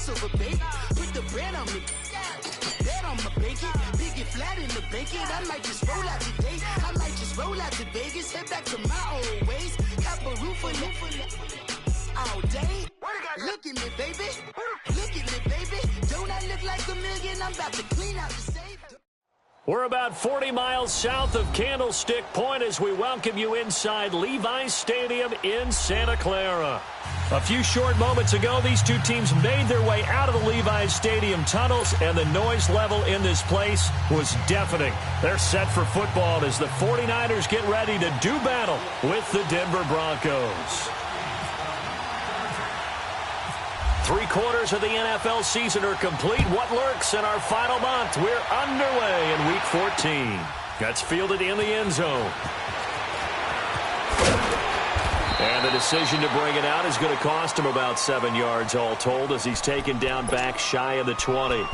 over, baby. Put the brand on me. Bet on my bacon. Big it flat in the bacon. I might just roll out today. I might just roll out to Vegas. Head back to my old ways. Have a roof for all day. Look at me, baby. Look at me, baby. Don't I look like a million? I'm about to clean out the safe. We're about 40 miles south of Candlestick Point as we welcome you inside Levi's Stadium in Santa Clara. A few short moments ago, these two teams made their way out of the Levi's Stadium tunnels, and the noise level in this place was deafening. They're set for football as the 49ers get ready to do battle with the Denver Broncos. 3/4 of the NFL season are complete. What lurks in our final month? We're underway in Week 14. That's fielded in the end zone. And the decision to bring it out is going to cost him about 7 yards all told as he's taken down back shy of the 20.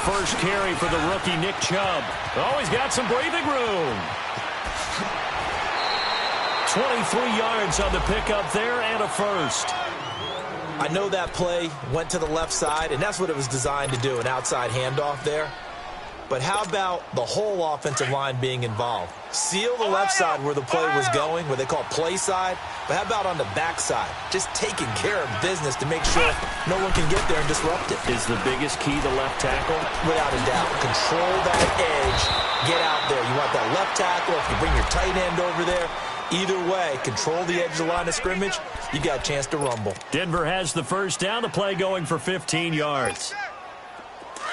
First carry for the rookie Nick Chubb. Oh, he's got some breathing room. 23 yards on the pickup there and a first. I know that play went to the left side, and that's what it was designed to do, an outside handoff there. But how about the whole offensive line being involved? Seal the left side where the play was going, what they call play side. But how about on the back side? Just taking care of business to make sure no one can get there and disrupt it. Is the biggest key the left tackle? Without a doubt. Control that edge. Get out there. You want that left tackle. If you bring your tight end over there, either way, control the edge of the line of scrimmage, you got a chance to rumble. Denver has the first down. The play going for 15 yards.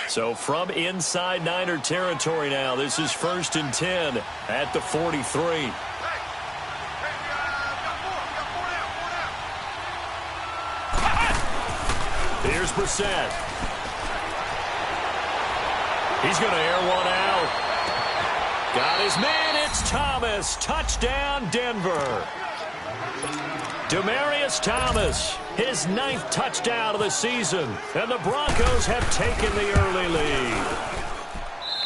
So from inside Niner territory now, this is 1st and 10 at the 43. Here's Brissett. He's going to air one out. Got his man. It's Thomas. Touchdown, Denver. Demaryius Thomas, his 9th touchdown of the season. And the Broncos have taken the early lead.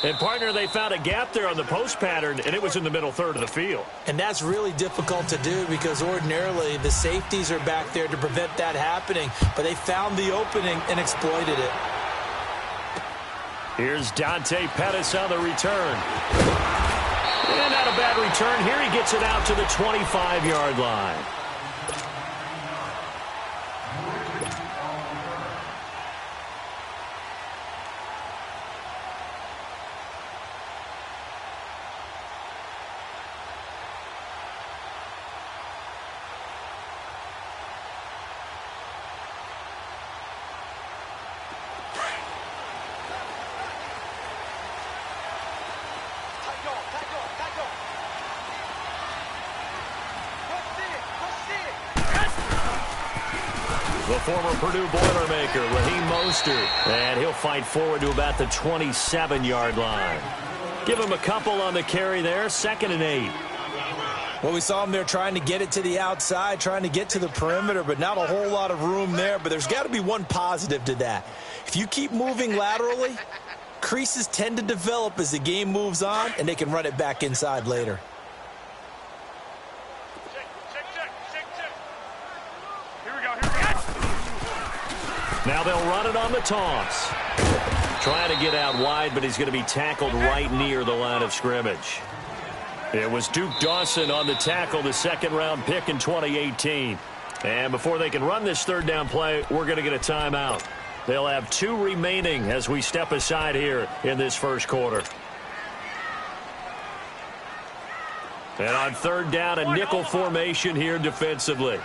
And, partner, they found a gap there on the post pattern, and it was in the middle third of the field. And that's really difficult to do because ordinarily the safeties are back there to prevent that happening. But they found the opening and exploited it. Here's Dante Pettis on the return. And not a bad return. Here he gets it out to the 25-yard line. The former Purdue Boilermaker, Raheem Mostert. And he'll fight forward to about the 27-yard line. Give him a couple on the carry there. 2nd and 8. Well, we saw him there trying to get it to the outside, trying to get to the perimeter, but not a whole lot of room there. But there's got to be one positive to that. If you keep moving laterally, creases tend to develop as the game moves on, and they can run it back inside later. Now they'll run it on the toss. Trying to get out wide, but he's going to be tackled right near the line of scrimmage. It was Duke Dawson on the tackle, the 2nd-round pick in 2018. And before they can run this 3rd down play, we're going to get a timeout. They'll have 2 remaining as we step aside here in this first quarter. And on 3rd down, a nickel formation here defensively.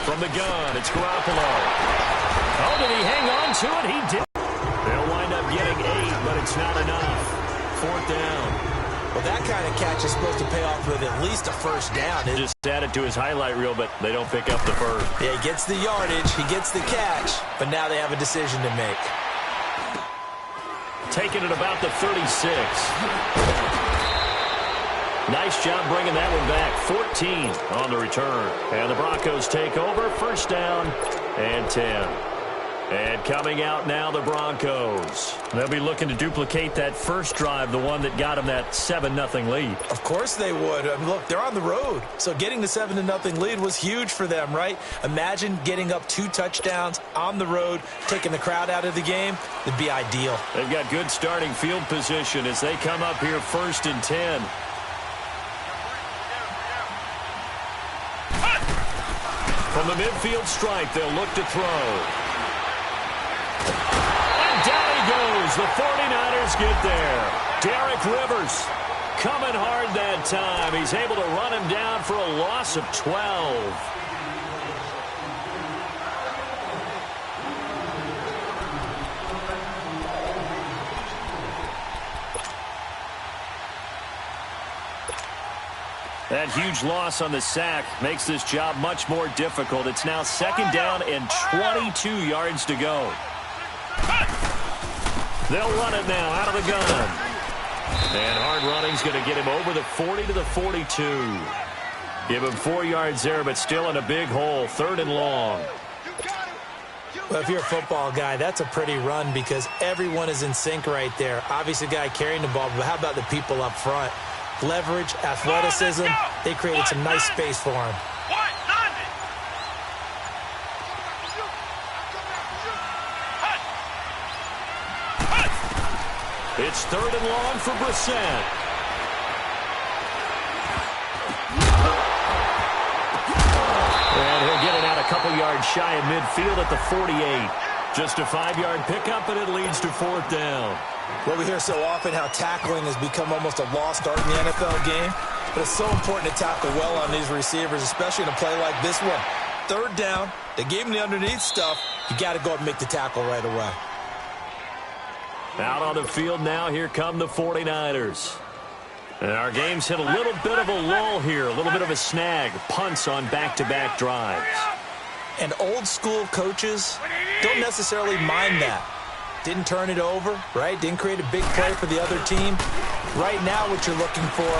From the gun, it's Garoppolo. Oh, did he hang on to it? He did. They'll wind up getting 8, but it's not enough. 4th down. Well, that kind of catch is supposed to pay off with at least a first down. Just added to his highlight reel, but they don't pick up the first. Yeah, he gets the yardage, he gets the catch, but now they have a decision to make. taken at about the 36. Nice job bringing that one back. 14 on the return. And the Broncos take over. First down and 10. And coming out now, the Broncos. They'll be looking to duplicate that first drive, the one that got them that 7-0 lead. Of course they would. I mean, look, they're on the road. So getting the 7-0 lead was huge for them, right? Imagine getting up 2 touchdowns on the road, taking the crowd out of the game. It'd be ideal. They've got good starting field position as they come up here first and 10. From the midfield stripe, they'll look to throw. And down he goes. The 49ers get there. Derek Rivers coming hard that time. He's able to run him down for a loss of 12. That huge loss on the sack makes this job much more difficult. It's now second down and 22 yards to go. They'll run it now out of the gun. And hard running's going to get him over the 40 to the 42. Give him 4 yards there, but still in a big hole. Third and long. Well, if you're a football guy, that's a pretty run because everyone is in sync right there. Obviously, the guy carrying the ball, but how about the people up front? Leverage, athleticism, they created some nice space for him. It's third and long for Brissett. And he'll get it out a couple yards shy of midfield at the 48. Just a 5-yard pickup, and it leads to fourth down. Well, we hear so often how tackling has become almost a lost art in the NFL game. But it's so important to tackle well on these receivers, especially in a play like this one. Third down, they gave him the underneath stuff. You got to go up and make the tackle right away. Out on the field now, here come the 49ers. And our game's hit a little bit of a lull here, a little bit of a snag. Punts on back-to-back drives. And old-school coaches don't necessarily mind that. Didn't turn it over, right? Didn't create a big play for the other team. Right now what you're looking for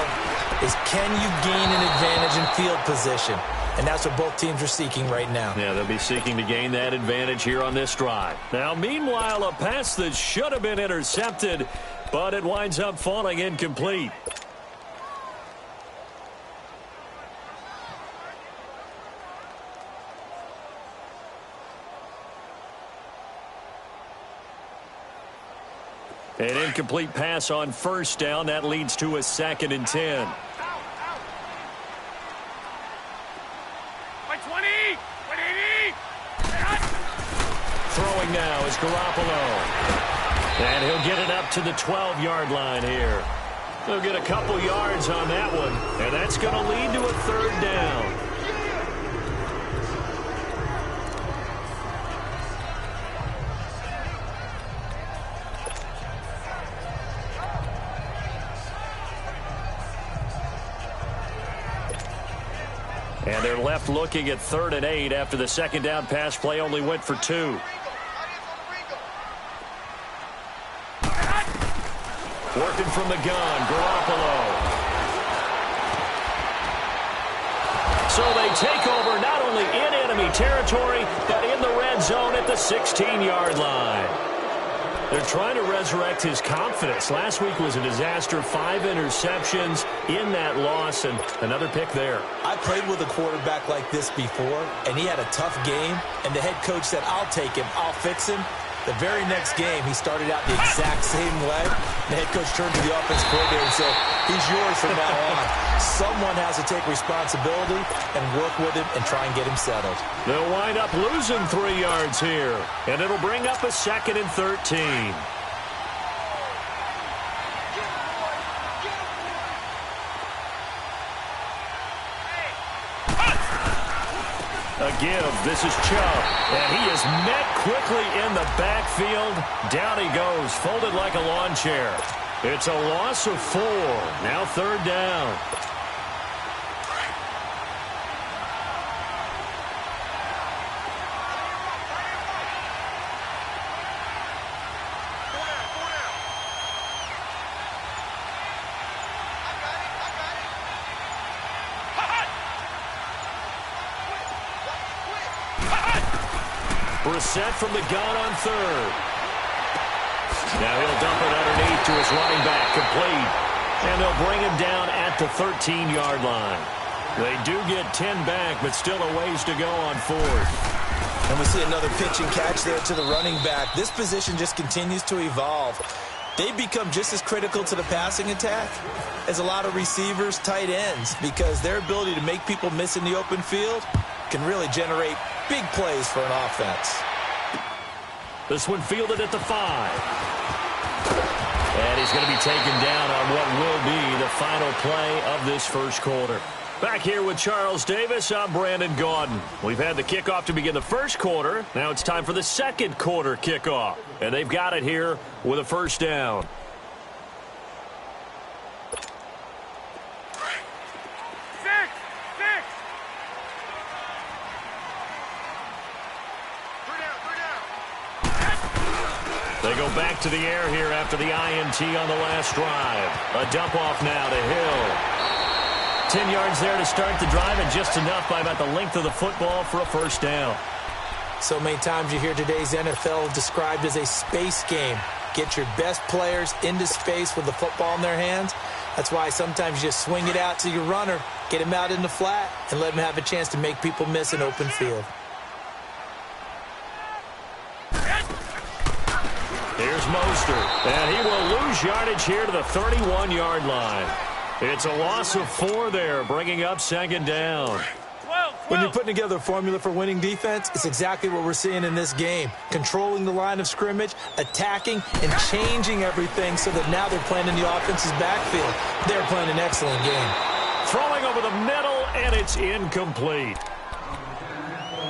is can you gain an advantage in field position? And that's what both teams are seeking right now. Yeah, they'll be seeking to gain that advantage here on this drive. Now, meanwhile, a pass that should have been intercepted, but it winds up falling incomplete. An incomplete pass on first down. That leads to a 2nd and 10. Throwing now is Garoppolo. And he'll get it up to the 12-yard line here. He'll get a couple yards on that one, and that's going to lead to a third down. And they're left looking at 3rd and 8 after the second down pass play only went for 2. Working from the gun, Garoppolo. So they take over not only in enemy territory, but in the red zone at the 16-yard line. They're trying to resurrect his confidence. Last week was a disaster. 5 interceptions in that loss, and another pick there. I played with a quarterback like this before, and he had a tough game, and the head coach said, I'll take him, I'll fix him. The very next game, he started out the exact same way. The head coach turned to the offense coordinator and said, he's yours from now on. Someone has to take responsibility and work with him and try and get him settled. They'll wind up losing 3 yards here, and it'll bring up a 2nd and 13. A give. This is Chubb. And he is met quickly in the backfield. Down he goes, folded like a lawn chair. It's a loss of 4. Now 3rd down. Brissett from the gun on third. Now he'll dump it underneath to his running back, complete. And they'll bring him down at the 13-yard line. They do get 10 back, but still a ways to go on fourth. And we see another pitch and catch there to the running back. This position just continues to evolve. They've become just as critical to the passing attack as a lot of receivers, tight ends, because their ability to make people miss in the open field can really generate big plays for an offense. This one fielded at the 5. And he's going to be taken down on what will be the final play of this first quarter. Back here with Charles Davis, I'm Brandon Gaudin. We've had the kickoff to begin the first quarter. Now it's time for the second quarter kickoff. And they've got it here with a first down. They go back to the air here after the INT on the last drive. A dump off now to Hill. 10 yards there to start the drive, and just enough by about the length of the football for a first down. So many times you hear today's NFL described as a space game. Get your best players into space with the football in their hands. That's why sometimes you just swing it out to your runner, get him out in the flat, and let him have a chance to make people miss an open field. Here's Mostert, and he will lose yardage here to the 31-yard line. It's a loss of 4 there, bringing up second down. When you're putting together a formula for winning defense, it's exactly what we're seeing in this game. Controlling the line of scrimmage, attacking, and changing everything so that now they're playing in the offense's backfield. They're playing an excellent game. Throwing over the middle, and it's incomplete.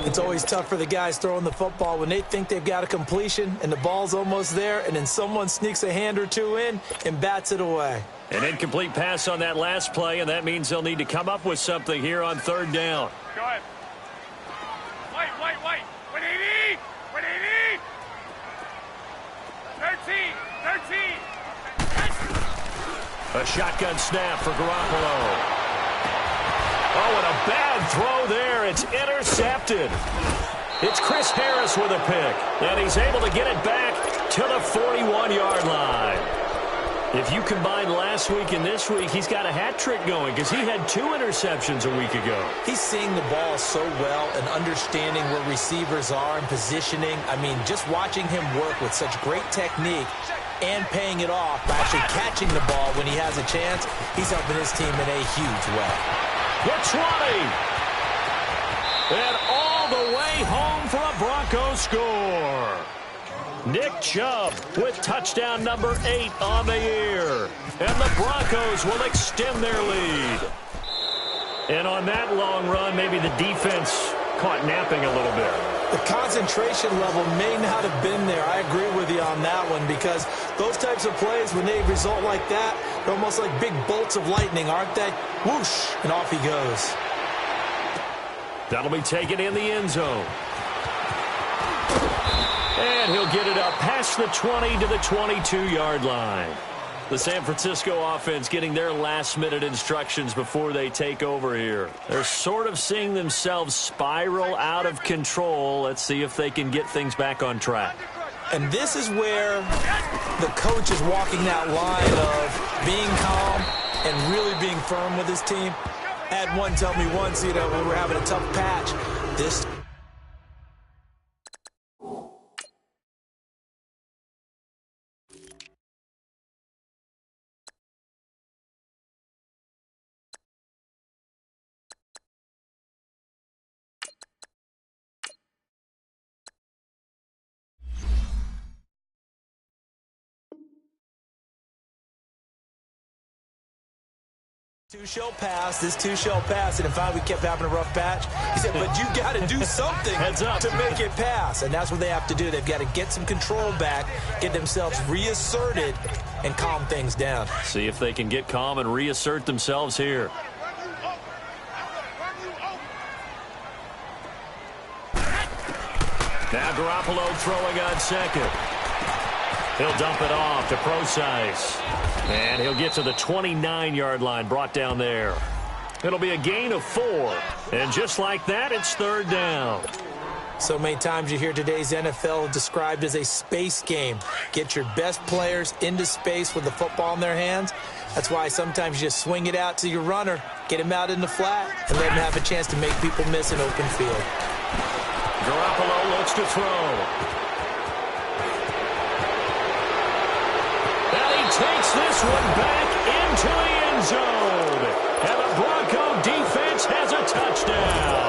It's always tough for the guys throwing the football when they think they've got a completion and the ball's almost there, and then someone sneaks a hand or two in and bats it away. An incomplete pass on that last play, and that means they'll need to come up with something here on third down. Go ahead. Wait. 180. 180. 13. A shotgun snap for Garoppolo. Oh, and a bad throw there. It's intercepted. It's Chris Harris with a pick, and he's able to get it back to the 41-yard line. If you combine last week and this week, he's got a hat trick going because he had 2 interceptions a week ago. He's seeing the ball so well and understanding where receivers are and positioning. I mean, just watching him work with such great technique and paying it off by actually catching the ball when he has a chance, he's helping his team in a huge way. The 20. And all the way home for a Broncos score. Nick Chubb with touchdown number 8 on the year. And the Broncos will extend their lead. And on that long run, maybe the defense caught napping a little bit. The concentration level may not have been there. I agree with you on that one, because those types of plays, when they result like that, they're almost like big bolts of lightning, aren't they? Whoosh, and off he goes. That'll be taken in the end zone. And he'll get it up past the 20 to the 22-yard line. The San Francisco offense getting their last-minute instructions before they take over here. They're sort of seeing themselves spiral out of control. Let's see if they can get things back on track. And this is where the coach is walking that line of being calm and really being firm with his team. I had one tell me once, when we were having a tough patch, this shall pass, this too shall pass, and in fact we kept having a rough patch. He said, but you got to do something to make it pass, and that's what they have to do. They've got to get some control back, get themselves reasserted, and calm things down. See if they can get calm and reassert themselves here. Now Garoppolo throwing on second. He'll dump it off to Procise. And he'll get to the 29-yard line, brought down there. It'll be a gain of 4. And just like that, it's third down. So many times you hear today's NFL described as a space game. Get your best players into space with the football in their hands. That's why sometimes you just swing it out to your runner, get him out in the flat, and let him have a chance to make people miss an open field. Garoppolo looks to throw. And he takes this one back into the end zone. And the Bronco defense has a touchdown.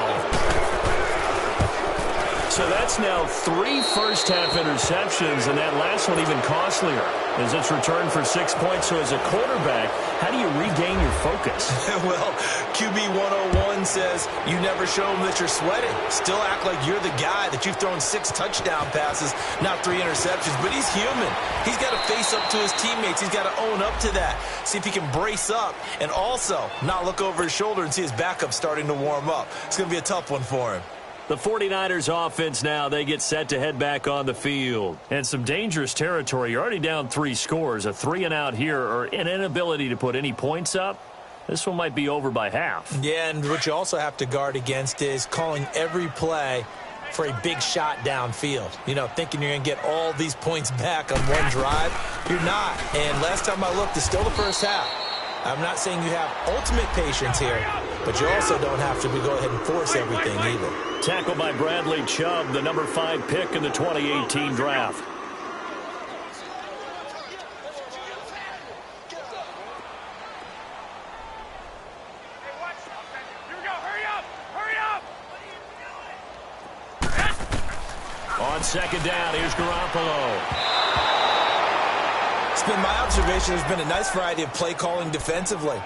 So that's now 3 first-half interceptions, and that last one even costlier as it's returned for 6 points. So as a quarterback, how do you regain your focus? Well, QB 101 says you never show them that you're sweating. Still act like you're the guy, that you've thrown 6 touchdown passes, not 3 interceptions. But he's human. He's got to face up to his teammates. He's got to own up to that. See if he can brace up and also not look over his shoulder and see his backup starting to warm up. It's going to be a tough one for him. The 49ers offense now, they get set to head back on the field. And some dangerous territory. You're already down 3 scores. A 3-and-out here or an inability to put any points up. This one might be over by half. Yeah, and what you also have to guard against is calling every play for a big shot downfield. You know, thinking you're going to get all these points back on one drive. You're not. And last time I looked, it's still the first half. I'm not saying you have ultimate patience here, but you also don't have to go ahead and force everything either. Tackled by Bradley Chubb, the number 5 pick in the 2018 draft. On second down, here's Garoppolo. It's been my observation there's been a nice variety of play calling defensively.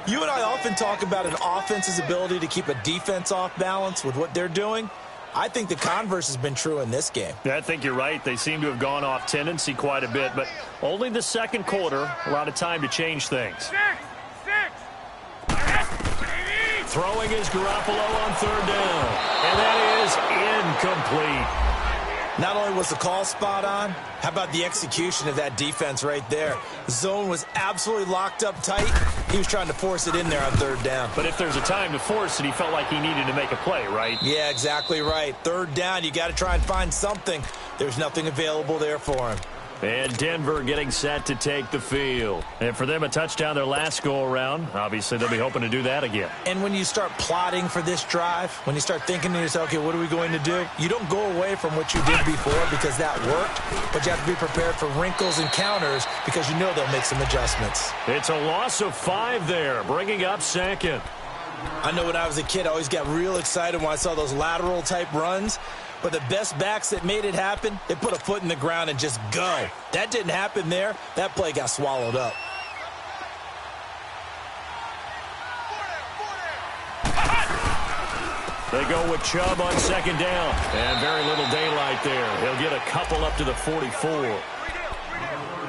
You and I often talk about an offense's ability to keep a defense off balance with what they're doing. I think the converse has been true in this game. Yeah, I think you're right. They seem to have gone off tendency quite a bit, but only the second quarter, a lot of time to change things. Throwing is Garoppolo on third down, and that is incomplete. Not only was the call spot on, how about the execution of that defense right there? The zone was absolutely locked up tight. He was trying to force it in there on third down. But if there's a time to force it, he felt like he needed to make a play, right? Yeah, exactly right. Third down, you got to try and find something. There's nothing available there for him. And Denver getting set to take the field. And for them, a touchdown their last go-around. Obviously, they'll be hoping to do that again. And when you start plotting for this drive, when you start thinking to yourself, okay, what are we going to do? You don't go away from what you did before because that worked, but you have to be prepared for wrinkles and counters because you know they'll make some adjustments. It's a loss of 5 there, bringing up second. I know when I was a kid, I always got real excited when I saw those lateral-type runs. But the best backs that made it happen, they put a foot in the ground and just go. That didn't happen there. That play got swallowed up. They go with Chubb on second down. And very little daylight there. He'll get a couple up to the 44.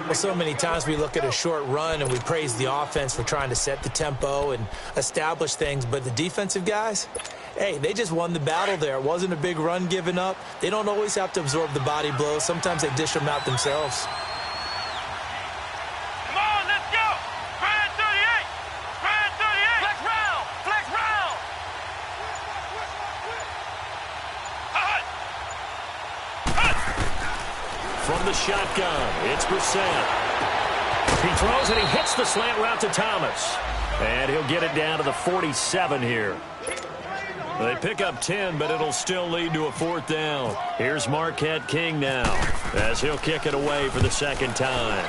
Well, so many times we look at a short run and we praise the offense for trying to set the tempo and establish things. But the defensive guys, hey, they just won the battle there. It wasn't a big run given up. They don't always have to absorb the body blows. Sometimes they dish them out themselves. Come on, let's go. Prime 38. Prime 38. Flex round. Flex round. From the shotgun, it's Brissett. He throws and he hits the slant route to Thomas. And he'll get it down to the 47 here. They pick up 10, but it'll still lead to a 4th down. Here's Marquette King now, as he'll kick it away for the second time.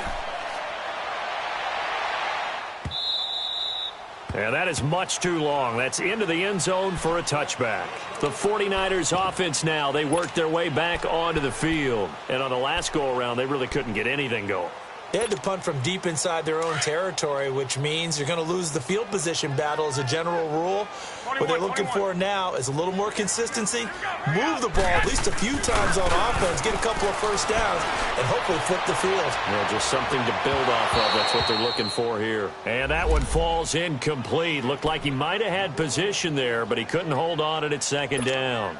And that is much too long. That's into the end zone for a touchback. The 49ers offense now, they worked their way back onto the field. And on the last go-around, they really couldn't get anything going. They had to punt from deep inside their own territory, which means you're going to lose the field position battle as a general rule. What they're looking for now is a little more consistency, move the ball at least a few times on offense, get a couple of first downs, and hopefully flip the field. Yeah, just something to build off of. That's what they're looking for here. And that one falls incomplete. Looked like he might have had position there, but he couldn't hold on at second down.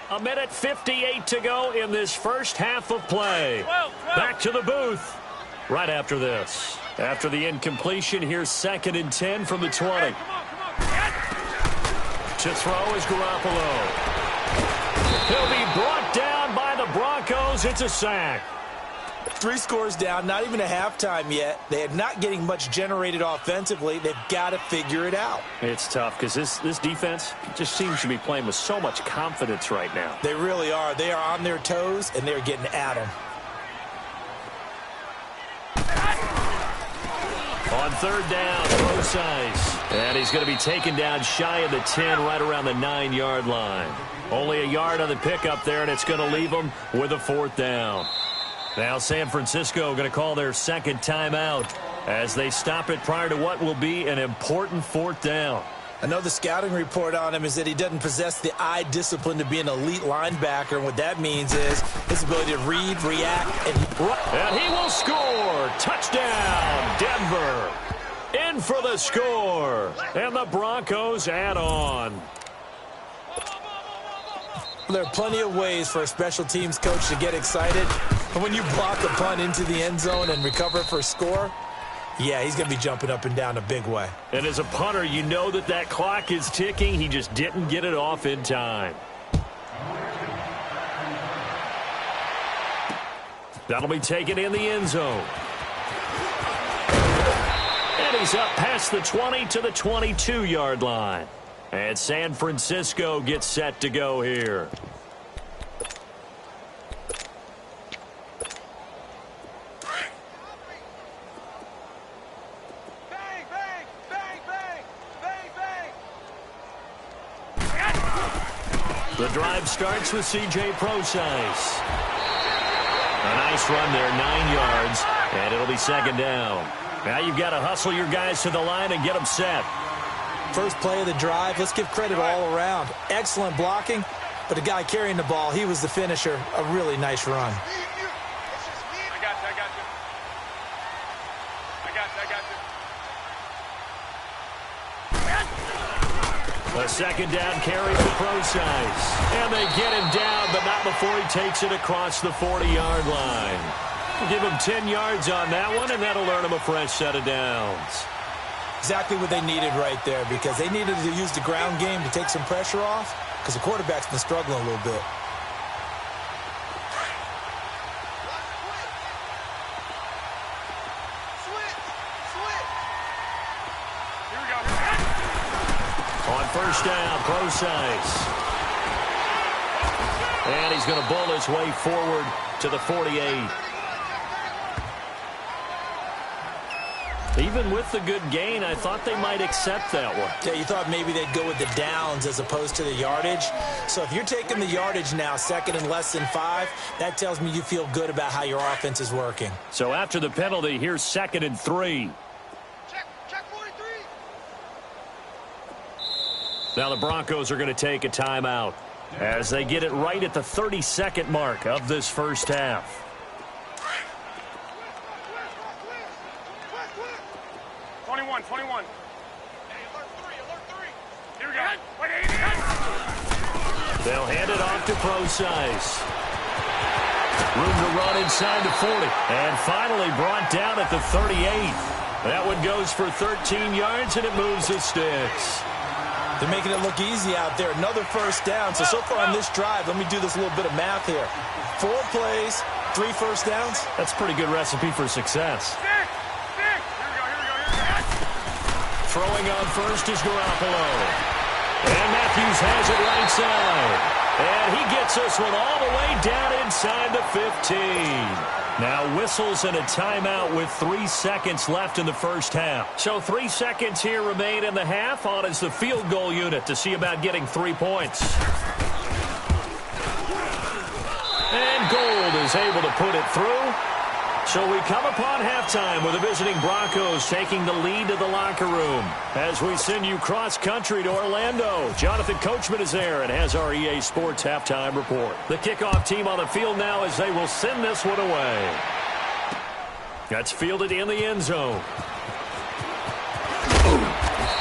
1:58 to go in this first half of play. Back to the booth right after this. After the incompletion, here's 2nd and 10 from the 20. To throw is Garoppolo. He'll be brought down by the Broncos. It's a sack. 3 scores down, not even a halftime yet. They are not getting much generated offensively. They've got to figure it out. It's tough because this defense just seems to be playing with so much confidence right now. They really are. They are on their toes, and they're getting at them. On third down, Procise. And he's going to be taken down shy of the 10, right around the 9-yard line. Only a yard on the pickup there, and it's going to leave them with a 4th down. Now San Francisco going to call their second timeout as they stop it prior to what will be an important 4th down. I know the scouting report on him is that he doesn't possess the eye discipline to be an elite linebacker, and what that means is his ability to read, react, and he will score. Touchdown, Denver. In for the score, and the Broncos add on. There are plenty of ways for a special teams coach to get excited, but when you block a punt into the end zone and recover it for a score, yeah, he's going to be jumping up and down a big way. And as a punter, you know that clock is ticking. He just didn't get it off in time. That'll be taken in the end zone. And he's up past the 20 to the 22-yard line. And San Francisco gets set to go here. Bang, bang, bang, bang, bang, bang. The drive starts with C.J. Procise. A nice run there, 9 yards, and it'll be second down. Now you've got to hustle your guys to the line and get them set. First play of the drive, let's give credit all around. Excellent blocking, but the guy carrying the ball, he was the finisher. A really nice run. I got you. A second down carry for Procise. And they get him down, but not before he takes it across the 40-yard line. Give him 10 yards on that one, and that'll earn him a fresh set of downs. Exactly what they needed right there, because they needed to use the ground game to take some pressure off, because the quarterback's been struggling a little bit. Here we go. On first down, Procise. And he's going to bull his way forward to the 48. Even with the good gain, I thought they might accept that one. Yeah, you thought maybe they'd go with the downs as opposed to the yardage. So if you're taking the yardage now, second and less than 5, that tells me you feel good about how your offense is working. So after the penalty, here's second and 3. Check 43. Now the Broncos are going to take a timeout as they get it right at the 32nd mark of this first half. 21. Hey, alert 3. Here we go. They'll hand it off to Procise. Room to run inside the 40. And finally brought down at the 38. That one goes for 13 yards, and it moves the sticks. They're making it look easy out there. Another first down. So far on this drive, let me do this little bit of math here. 4 plays, 3 first downs. That's a pretty good recipe for success. Throwing on first is Garoppolo. And Matthews has it right side. And he gets this one all the way down inside the 15. Now whistles and a timeout with 3 seconds left in the first half. So 3 seconds here remain in the half. On is the field goal unit to see about getting 3 points. And Gold is able to put it through. So we come upon halftime with the visiting Broncos taking the lead to the locker room. As we send you cross-country to Orlando, Jonathan Coachman is there and has our EA Sports halftime report. The kickoff team on the field now as they will send this one away. That's fielded in the end zone.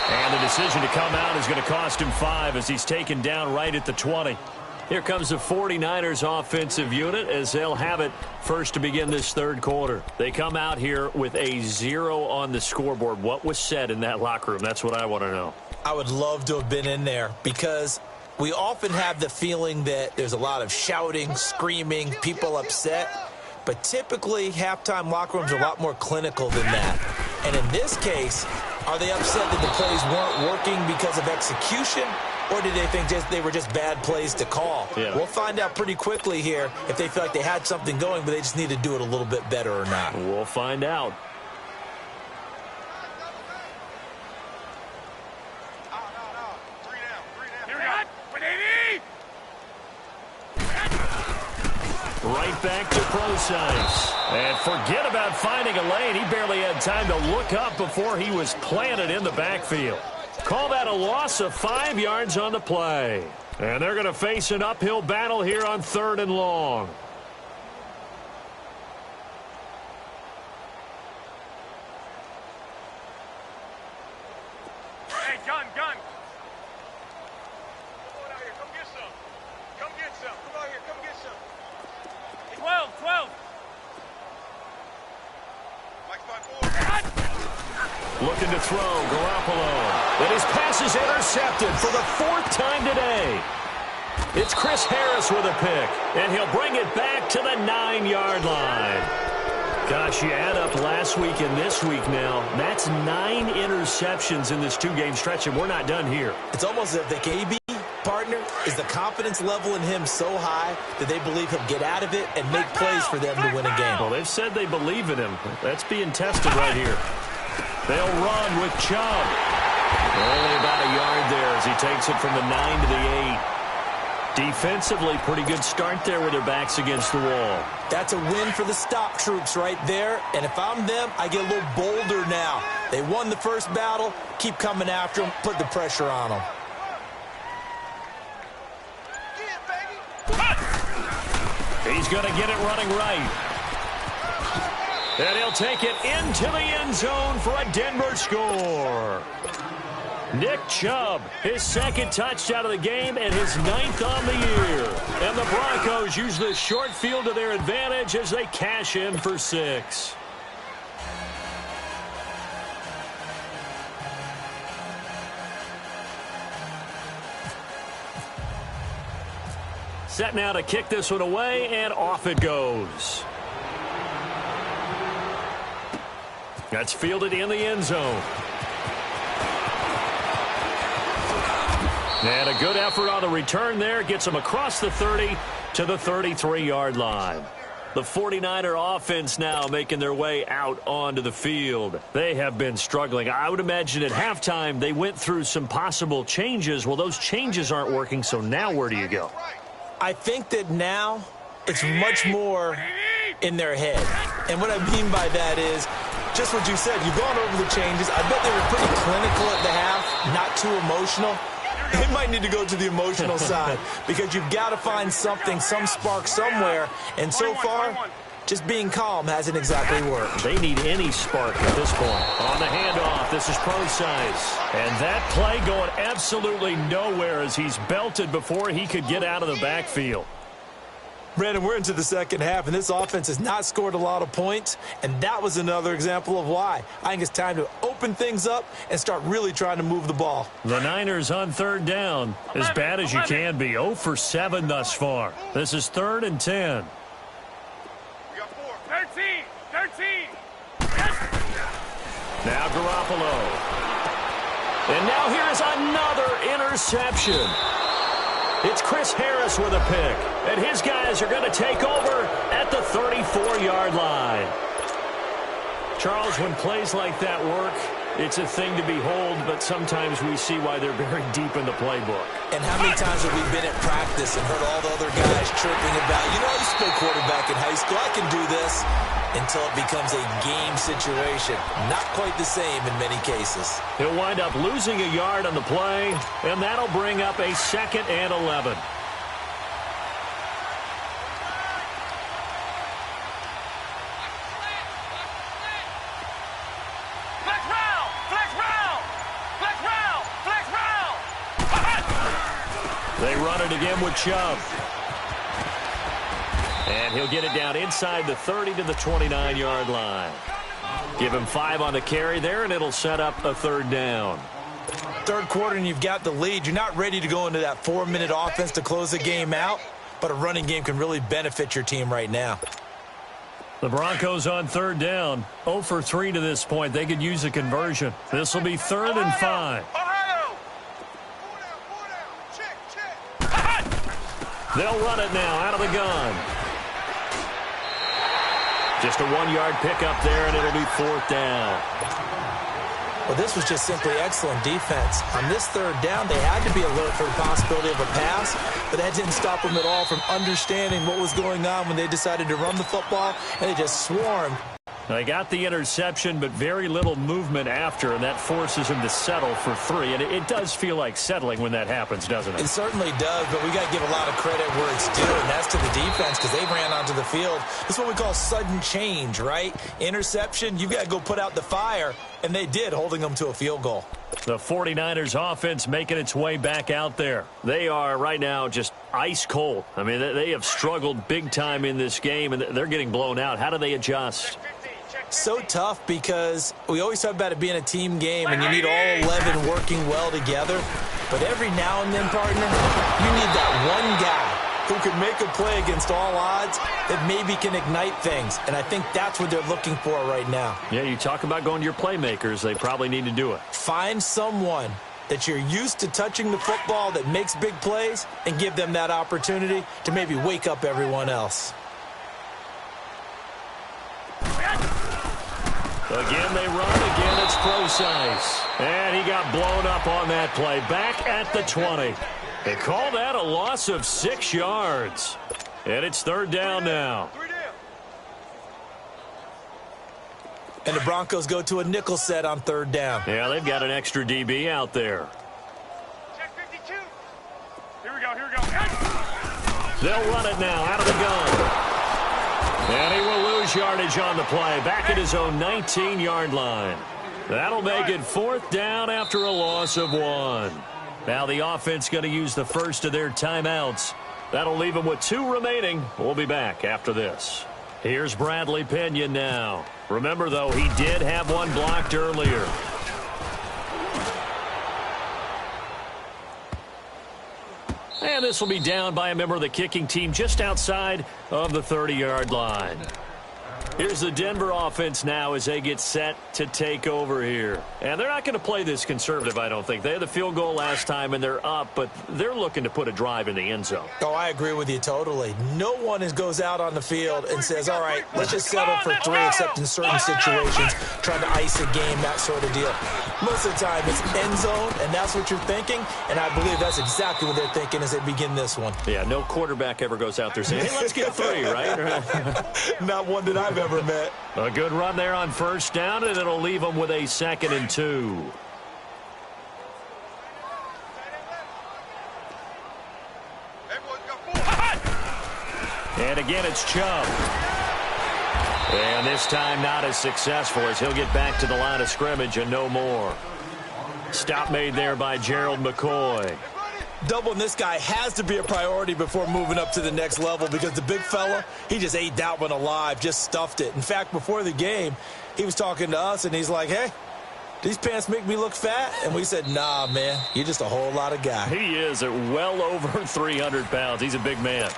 And the decision to come out is going to cost him 5 as he's taken down right at the 20. Here comes the 49ers offensive unit as they'll have it first to begin this third quarter. They come out here with a 0 on the scoreboard. What was said in that locker room? That's what I want to know. I would love to have been in there because We often have the feeling that there's a lot of shouting, screaming, people upset. But typically, halftime locker rooms are a lot more clinical than that. And in this case, are they upset that the plays weren't working because of execution? Or did they think they were just bad plays to call? Yeah. We'll find out pretty quickly here if they feel like they had something going, but they just need to do it a little bit better or not. We'll find out. Right back to Procise. And forget about finding a lane. He barely had time to look up before he was planted in the backfield. Call that a loss of 5 yards on the play. And they're going to face an uphill battle here on 3rd and long. Hey, gun. Come on out here. Come get some. Come get some. Come out here. Come get some. 12. Mike's by 4. Looking to throw, Garoppolo. And his pass is intercepted for the 4th time today. It's Chris Harris with a pick, and he'll bring it back to the 9-yard line. Gosh, you add up last week and this week now. That's 9 interceptions in this 2-game stretch, and we're not done here. It's almost as if the KB partner is the confidence level in him so high that they believe he'll get out of it and make plays for them to win a game. Well, they've said they believe in him. That's being tested right here. They'll run with Chubb. Only about a yard there as he takes it from the 9 to the 8. Defensively, pretty good start there with their backs against the wall. That's a win for the stop troops right there. And if I'm them, I get a little bolder now. They won the first battle. Keep coming after them. Put the pressure on them. He's going to get it running right. And he'll take it into the end zone for a Denver score. Nick Chubb, his 2nd touchdown of the game and his 9th on the year. And the Broncos use the short field to their advantage as they cash in for 6. Set now to kick this one away, and off it goes. That's fielded in the end zone. And a good effort on the return there. Gets him across the 30 to the 33-yard line. The 49er offense now making their way out onto the field. They have been struggling. I would imagine at halftime they went through some possible changes. Well, those changes aren't working, so now where do you go? I think that now it's much more in their head. And what I mean by that is just what you said. You've gone over the changes. I bet they were pretty clinical at the half, not too emotional. They might need to go to the emotional side because you've got to find something, some spark somewhere. And so far, just being calm hasn't exactly worked. They need any spark at this point. On the handoff, this is Procise. And that play going absolutely nowhere as he's belted before he could get out of the backfield. Brandon, we're into the second half, and this offense has not scored a lot of points, and that was another example of why. I think it's time to open things up and start really trying to move the ball. The Niners on 3rd down, as bad as you can be. 0 for 7 thus far. This is 3rd and 10. We got 4. 13. Now Garoppolo. And now here's another interception. It's Chris Harris with a pick, and his guys are going to take over at the 34-yard line. Charles, when plays like that work, it's a thing to behold, but sometimes we see why they're very deep in the playbook. And how many times have we been at practice and heard all the other guys chirping about, you know, I used to play quarterback in high school, I can do this, until it becomes a game situation. Not quite the same in many cases. He'll wind up losing a yard on the play, and that'll bring up a 2nd and 11. They run it again with Chubb. And he'll get it down inside the 30 to the 29-yard line. Give him 5 on the carry there, and it'll set up a 3rd down. Third quarter and you've got the lead. You're not ready to go into that 4-minute offense to close the game out, but a running game can really benefit your team right now. The Broncos on third down. 0 for 3 to this point. They could use a conversion. This will be 3rd and 5. They'll run it now out of the gun. Just a 1-yard pickup there, and it'll be 4th down. Well, this was just simply excellent defense. On this third down, they had to be alert for the possibility of a pass, but that didn't stop them at all from understanding what was going on when they decided to run the football, and they just swarmed. They got the interception, but very little movement after, and that forces him to settle for 3. And it does feel like settling when that happens, doesn't it? It certainly does, but we got to give a lot of credit where it's due, and that's to the defense because they ran onto the field. This is what we call sudden change, right? Interception, you've got to go put out the fire, and they did, holding them to a field goal. The 49ers offense making its way back out there. They are right now just ice cold. I mean, they have struggled big time in this game, and they're getting blown out. How do they adjust? So tough because we always talk about it being a team game and you need all 11 working well together. But every now and then, partner, you need that one guy who can make a play against all odds that maybe can ignite things. And I think that's what they're looking for right now. Yeah, you talk about going to your playmakers. They probably need to do it. Find someone that you're used to touching the football that makes big plays and give them that opportunity to maybe wake up everyone else. Again, they run. Again, it's precise. And he got blown up on that play. Back at the 20. They call that a loss of 6 yards. And it's 3rd down now. And the Broncos go to a nickel set on 3rd down. Yeah, they've got an extra DB out there. Check 52. Here we go, here we go. They'll run it now out of the gun. And he will lose yardage on the play. Back at his own 19-yard line. That'll make it 4th down after a loss of 1. Now the offense going to use the first of their timeouts. That'll leave them with 2 remaining. We'll be back after this. Here's Bradley Pinion now. Remember, though, he did have one blocked earlier. And this will be down by a member of the kicking team just outside of the 30-yard line. Here's the Denver offense now as they get set to take over here. And they're not going to play this conservative, I don't think. They had the field goal last time, and they're up, but they're looking to put a drive in the end zone. Oh, I agree with you totally. No one goes out on the field and says, all right, let's just settle for 3, except in certain situations, trying to ice a game, that sort of deal. Most of the time, it's end zone, and that's what you're thinking, and I believe that's exactly what they're thinking as they begin this one. Yeah, no quarterback ever goes out there saying, hey, let's get 3, right? Not one that I've ever met. A good run there on 1st down, and it'll leave them with a 2nd and 2. And again, it's Chubb. And this time not as successful as he'll get back to the line of scrimmage and no more. Stop made there by Gerald McCoy. Doubling this guy has to be a priority before moving up to the next level because the big fella, he just ate that one alive, just stuffed it. In fact, before the game, he was talking to us, and he's like, hey, these pants make me look fat? And we said, nah, man, you're just a whole lot of guy. He is at well over 300 pounds. He's a big man.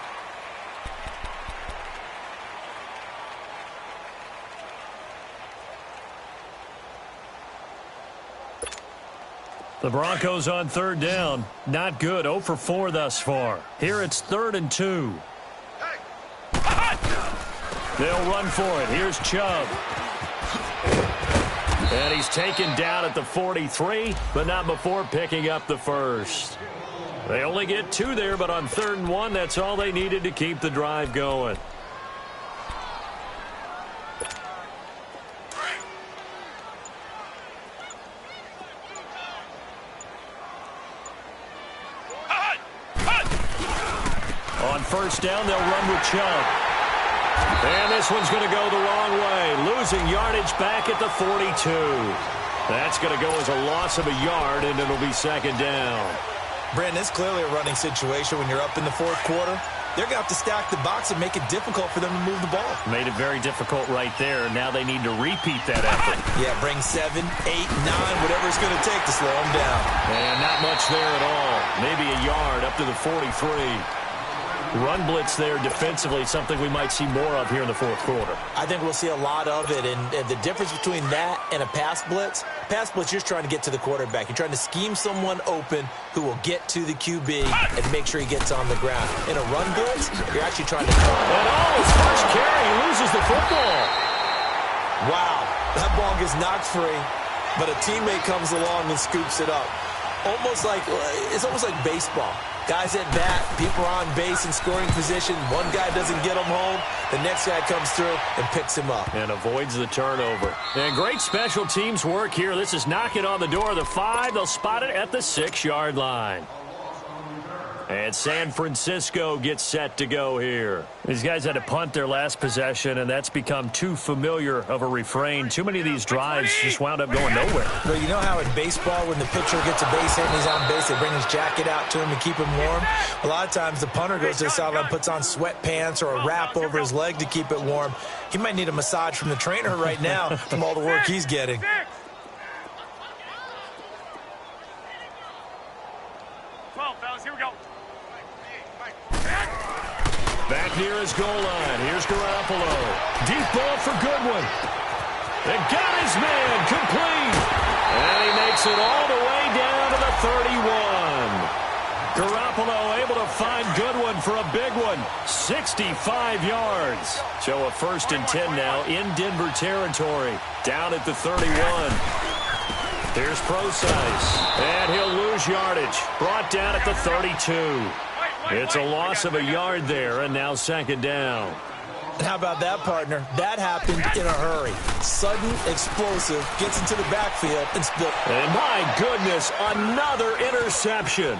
The Broncos on 3rd down. Not good. 0 for 4 thus far. Here it's 3rd and 2. They'll run for it. Here's Chubb. And he's taken down at the 43, but not before picking up the first. They only get 2 there, but on 3rd and 1, that's all they needed to keep the drive going. On 1st down, they'll run with Chubb. And this one's going to go the wrong way, losing yardage back at the 42. That's going to go as a loss of a yard, and it'll be 2nd down. Brandon, it's clearly a running situation when you're up in the 4th quarter. they're going to have to stack the box and make it difficult for them to move the ball. Made it very difficult right there. Now they need to repeat that effort. Yeah, bring 7, 8, 9, whatever it's going to take to slow them down. And not much there at all. Maybe a yard up to the 43. Run blitz there defensively, something we might see more of here in the fourth quarter. I think we'll see a lot of it, and the difference between that and a pass blitz, you're just trying to get to the quarterback. You're trying to scheme someone open who will get to the QB and make sure he gets on the ground. In a run blitz, you're actually trying to cover. And his first carry, he loses the football. Wow, that ball gets knocked free, but a teammate comes along and scoops it up. It's almost like baseball. Guys at bat, people are on base in scoring position. One guy doesn't get him home. The next guy comes through and picks him up. And avoids the turnover. And great special teams work here. This is knocking on the door of the 5. They'll spot it at the 6-yard line. And San Francisco gets set to go here. These guys had to punt their last possession, and that's become too familiar of a refrain. Too many of these drives just wound up going nowhere. Well, you know how in baseball, when the pitcher gets a base hit and he's on base, they bring his jacket out to him to keep him warm? A lot of times the punter goes to the sideline, puts on sweatpants or a wrap over his leg to keep it warm. He might need a massage from the trainer right now from all the work he's getting. Here we go. Back near his goal line. Here's Garoppolo. Deep ball for Goodwin. They got his man complete. And he makes it all the way down to the 31. Garoppolo able to find Goodwin for a big one. 65 yards. So a 1st and 10 now in Denver territory. Down at the 31. Here's Procise. And he'll lose yardage. Brought down at the 32. It's a loss of a yard there, and now 2nd down. And how about that, partner? That happened in a hurry. Sudden, explosive, gets into the backfield and spilled. And my goodness, another interception.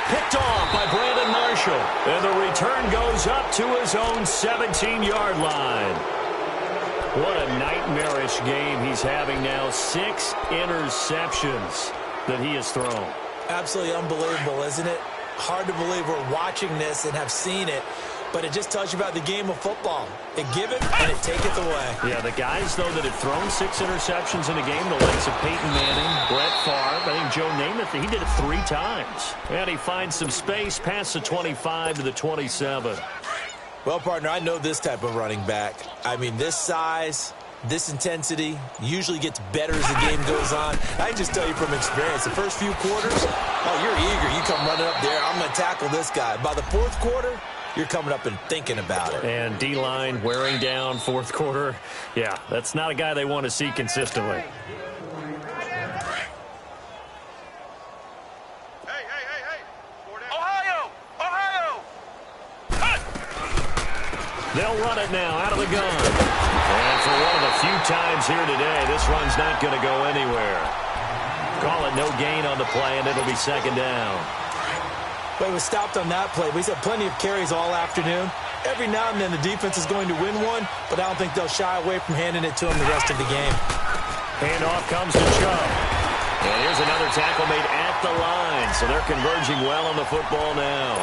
Picked off by Brandon Marshall. And the return goes up to his own 17-yard line. What a nightmarish game he's having now. 6 interceptions that he has thrown. Absolutely unbelievable, isn't it? Hard to believe we're watching this and have seen it, but it just tells you about the game of football. It give it and it take it away. Yeah, the guys, though, that have thrown 6 interceptions in a game, the likes of Peyton Manning, Brett Favre, I think Joe Namath, he did it 3 times. And he finds some space past the 25 to the 27. Well, partner, I know this type of running back. I mean, this size, this intensity usually gets better as the game goes on. I can just tell you from experience, the first few quarters, you're eager. You come running up there, I'm going to tackle this guy. By the 4th quarter, you're coming up and thinking about it. And D-line wearing down 4th quarter. Yeah, that's not a guy they want to see consistently. Hey. Ohio! They'll run it now out of the gun. And for one of the few times here today, this run's not going to go anywhere. Call it no gain on the play, and it'll be 2nd down. But he was stopped on that play. We've had plenty of carries all afternoon. Every now and then the defense is going to win one, but I don't think they'll shy away from handing it to him the rest of the game. Handoff comes to Chubb. And here's another tackle made at the line, so they're converging well on the football now.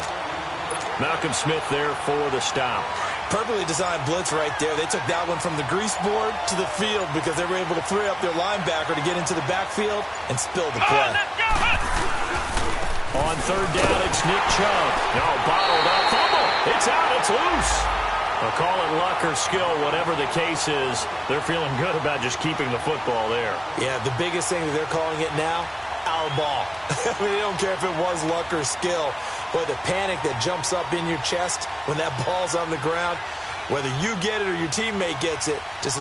Malcolm Smith there for the stop. Perfectly designed blitz right there. They took that one from the grease board to the field because they were able to free up their linebacker to get into the backfield and spill the play. On 3rd down, it's Nick Chubb. No, bottled up. Fumble. It's out. It's loose. I'll call it luck or skill, whatever the case is. They're feeling good about just keeping the football there. Yeah, the biggest thing that they're calling it now, our ball. I mean, they don't care if it was luck or skill. Boy, the panic that jumps up in your chest when that ball's on the ground, whether you get it or your teammate gets it, just